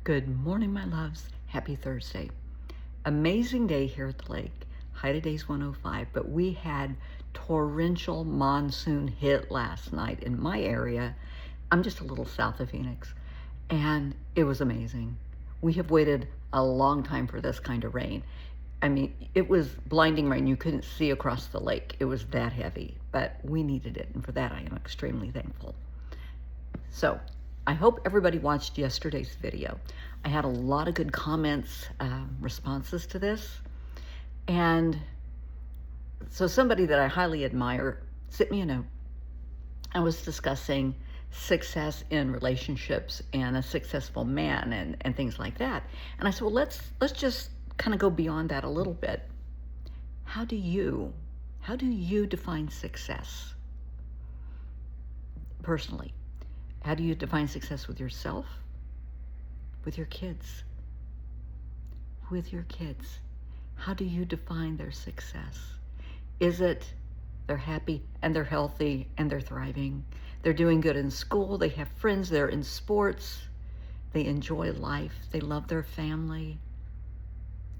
Good morning, my loves. Happy Thursday. Amazing day here at the lake. High today's 105, but we had torrential monsoon hit last night in my area. I'm just a little south of Phoenix, and it was amazing. We have waited a long time for this kind of rain. I mean, it was blinding rain. You couldn't see across the lake. It was that heavy, but we needed it, and for that I am extremely thankful. So, I hope everybody watched yesterday's video. I had a lot of good comments, responses to this. And so somebody that I highly admire sent me a note. I was discussing success in relationships and a successful man and things like that. And I said, well, let's just kind of go beyond that a little bit. How do you define success personally? How do you define success with yourself? With your kids? With your kids. How do you define their success? Is it they're happy and they're healthy and they're thriving? They're doing good in school, they have friends, they're in sports, they enjoy life, they love their family.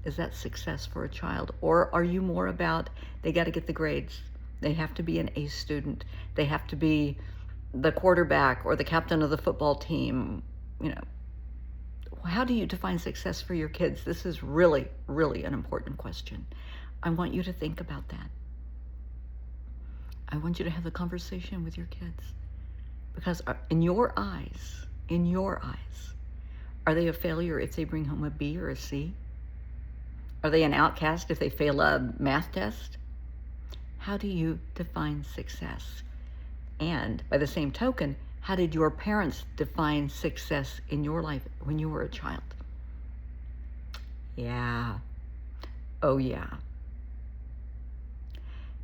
Is that success for a child? Or are you more about they got to get the grades? They have to be an A student. They have to be the quarterback or the captain of the football team. How do you define success for your kids? This is really, really an important question. I want you to think about that. I want you to have the conversation with your kids, because in your eyes, are they a failure if they bring home a B or a C? Are they an outcast if they fail a math test? How do you define success? And by the same token, how did your parents define success in your life when you were a child? Yeah. Oh, yeah.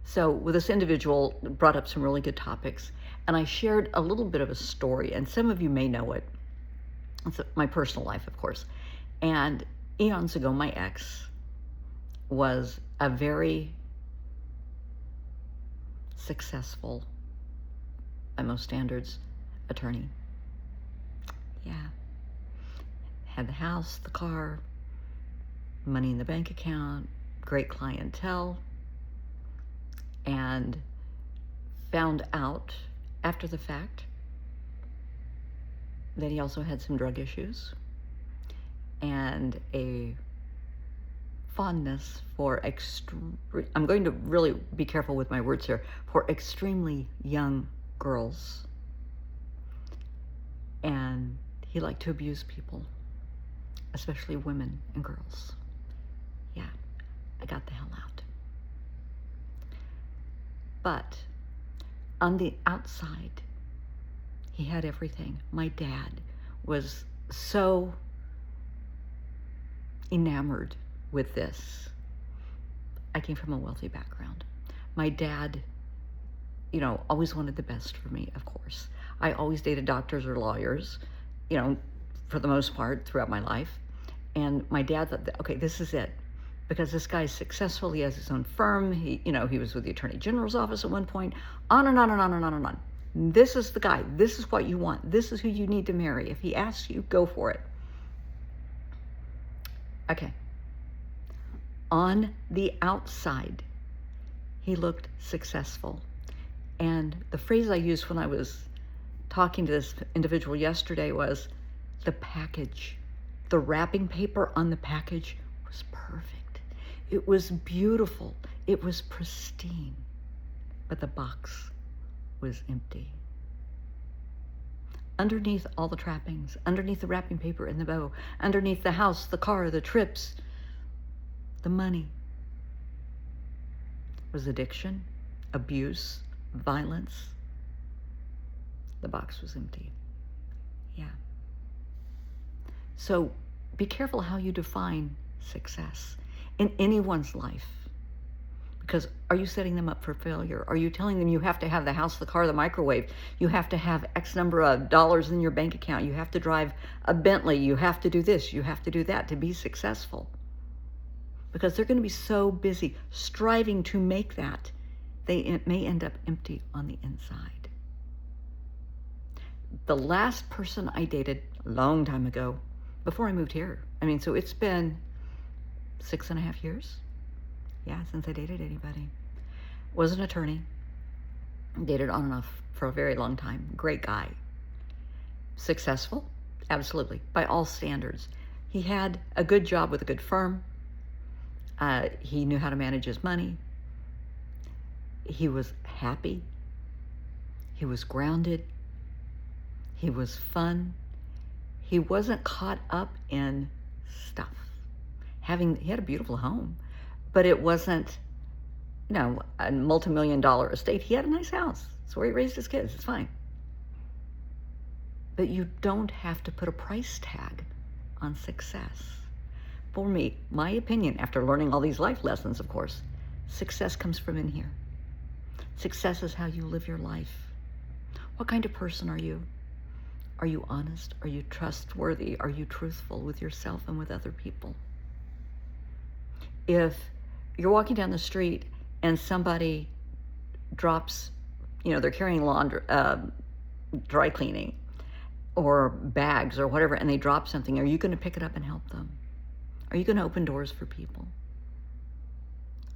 So with this individual brought up some really good topics, and I shared a little bit of a story, and some of you may know it. It's my personal life, of course. And eons ago, my ex was a very successful, by most standards, attorney. Yeah. Had the house, the car, money in the bank account, great clientele, and found out after the fact that he also had some drug issues and a fondness for I'm going to really be careful with my words here, for extremely young girls. And he liked to abuse people, especially women and girls. Yeah, I got the hell out. But on the outside, he had everything. My dad was so enamored with this. I came from a wealthy background. My dad, always wanted the best for me, of course. I always dated doctors or lawyers, for the most part throughout my life. And my dad thought, okay, this is it. Because this guy's successful, he has his own firm, he was with the Attorney General's office at one point, on and on and on and on and on. This is the guy, this is what you want, this is who you need to marry. If he asks you, go for it. Okay. On the outside, he looked successful. And the phrase I used when I was talking to this individual yesterday was the package. The wrapping paper on the package was perfect. It was beautiful. It was pristine. But the box was empty. Underneath all the trappings, underneath the wrapping paper and the bow, underneath the house, the car, the trips, the money, was addiction, abuse, violence. The box was empty. Yeah. So be careful how you define success in anyone's life. Because are you setting them up for failure? Are you telling them you have to have the house, the car, the microwave? You have to have X number of dollars in your bank account. You have to drive a Bentley. You have to do this. You have to do that to be successful. Because they're going to be so busy striving to make that, they may end up empty on the inside. The last person I dated a long time ago before I moved here. I mean, so it's been 6.5 years, yeah, since I dated anybody. Was an attorney, dated on and off for a very long time. Great guy. Successful? Absolutely, by all standards. He had a good job with a good firm. He knew how to manage his money. He was happy. He was grounded. He was fun. He wasn't caught up in stuff. He had a beautiful home, but it wasn't, a multi-million-dollar estate. He had a nice house. It's where he raised his kids. It's fine. But you don't have to put a price tag on success. For me, my opinion, after learning all these life lessons, of course, success comes from in here. Success is how you live your life. What kind of person are you? Are you honest? Are you trustworthy? Are you truthful with yourself and with other people? If you're walking down the street and somebody drops, they're carrying dry cleaning or bags or whatever, and they drop something, are you going to pick it up and help them? Are you going to open doors for people?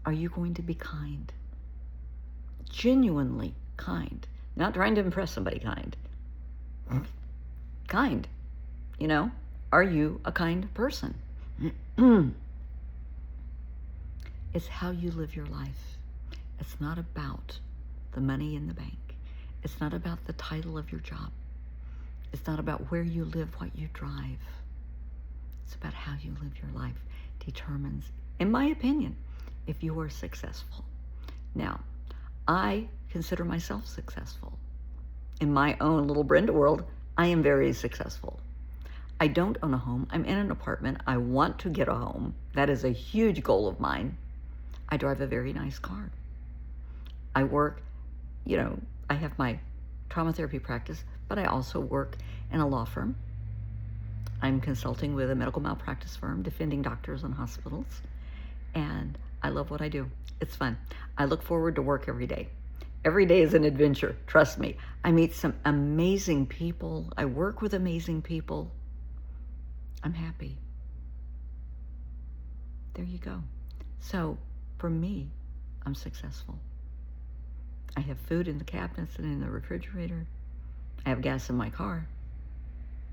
Are you going to be kind? Genuinely kind. Not trying to impress somebody, kind. Kind. Are you a kind person? It's how you live your life. It's not about the money in the bank. It's not about the title of your job. It's not about where you live, what you drive. It's about how you live your life. Determines, in my opinion, if you are successful. Now, I consider myself successful. In my own little Brenda world, I am very successful. I don't own a home. I'm in an apartment. I want to get a home. That is a huge goal of mine. I drive a very nice car. I work, I have my trauma therapy practice, but I also work in a law firm. I'm consulting with a medical malpractice firm, defending doctors and hospitals, and I love what I do. It's fun. I look forward to work every day. Every day is an adventure, trust me. I meet some amazing people. I work with amazing people. I'm happy. There you go. So, for me, I'm successful. I have food in the cabinets and in the refrigerator. I have gas in my car.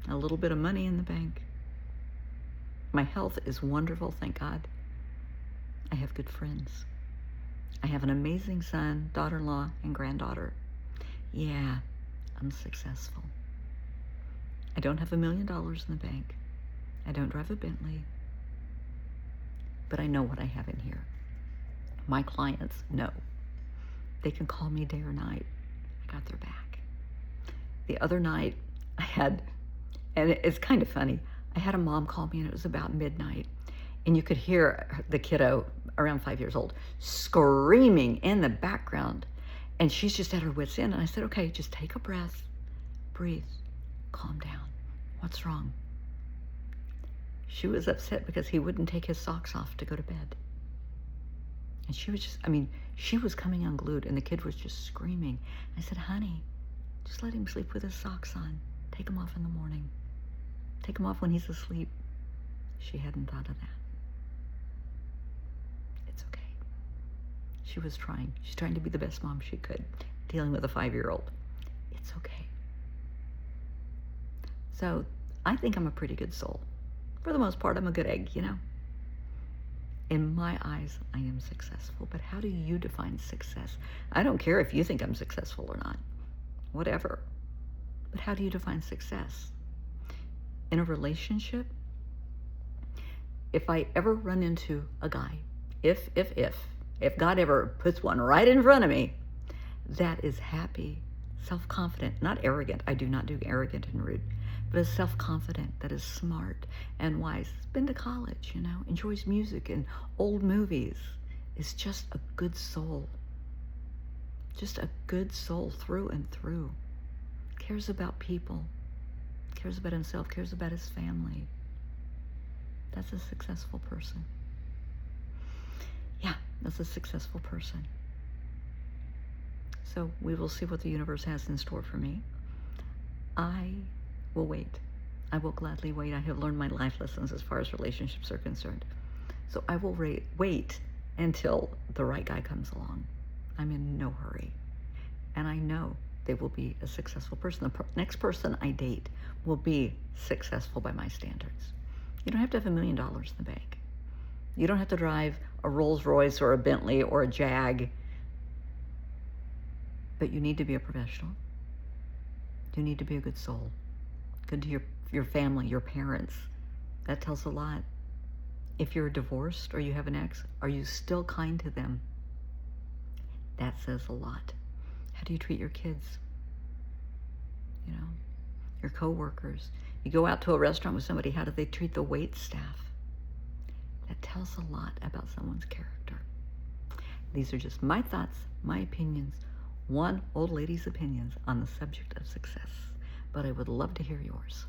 A little bit of money in the bank. My health is wonderful, thank God. I have good friends. I have an amazing son, daughter-in-law, and granddaughter. Yeah, I'm successful. I don't have $1 million in the bank. I don't drive a Bentley. But I know what I have in here. My clients know. They can call me day or night. I got their back. The other night, and it's kind of funny, I had a mom call me and it was about midnight. And you could hear the kiddo, around 5 years old, screaming in the background. And she's just at her wit's end. And I said, okay, just take a breath, breathe, calm down. What's wrong? She was upset because he wouldn't take his socks off to go to bed. And she was she was coming unglued and the kid was just screaming. I said, honey, just let him sleep with his socks on. Take them off in the morning. Take them off when he's asleep. She hadn't thought of that. It's okay. She was trying. She's trying to be the best mom she could, dealing with a 5-year-old. It's okay. So I think I'm a pretty good soul. For the most part, I'm a good egg, In my eyes, I am successful. But how do you define success? I don't care if you think I'm successful or not. Whatever. But how do you define success? In a relationship, if I ever run into a guy, if God ever puts one right in front of me, that is happy, self-confident, not arrogant. I do not do arrogant and rude, but is self-confident, that is smart and wise, has been to college, enjoys music and old movies, is just a good soul. Just a good soul through and through. Cares about people, cares about himself, cares about his family. That's a successful person. Yeah, that's a successful person. So we will see what the universe has in store for me. I will wait. I will gladly wait. I have learned my life lessons as far as relationships are concerned. So I will wait until the right guy comes along. I'm in no hurry. And I know they will be a successful person. The next person I date will be successful by my standards. You don't have to have $1 million in the bank. You don't have to drive a Rolls Royce or a Bentley or a Jag. But you need to be a professional. You need to be a good soul. Good to your family, your parents. That tells a lot. If you're divorced or you have an ex, are you still kind to them? That says a lot. How do you treat your kids? You know, your coworkers. You go out to a restaurant with somebody, how do they treat the wait staff? That tells a lot about someone's character. These are just my thoughts, my opinions, one old lady's opinions on the subject of success. But I would love to hear yours.